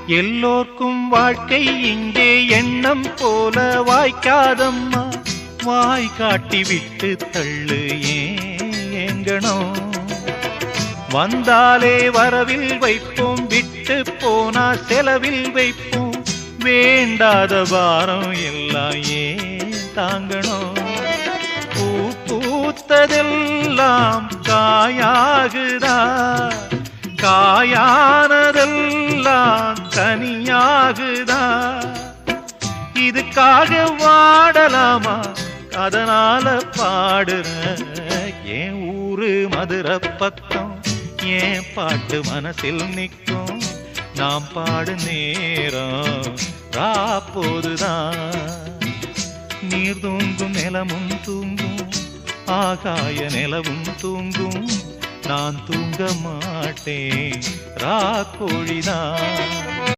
எல்லோர்க்கும் வாழ்க்கை இங்கே எண்ணம் போல வாய்க்காதம்மா. வாய் காட்டி விட்டு தள்ளு ஏங்கணும். வந்தாலே வரவில் வைப்போம், விட்டு போனா செலவில் வைப்போம். வேண்டாத பாரம் எல்லாம் ஏன் தாங்கணும். பூ பூத்ததெல்லாம் காயாகுதா, காயானதெல்லாம் கனியாகுதா. இதுக்காக வாடலாமா, அதனால பாடுற. என் ஊரு மதுரை பக்கம், என் பாட்டு மனசில் நிற்கும். நாம் பாடு நேரம் ராப்போதுதான். நீர் தூங்கும் நிலமும் தூங்கும், ஆகாய நிலவும் தூங்கும். நான் தூங்க மாட்டேன், ராக்கோழிதான்.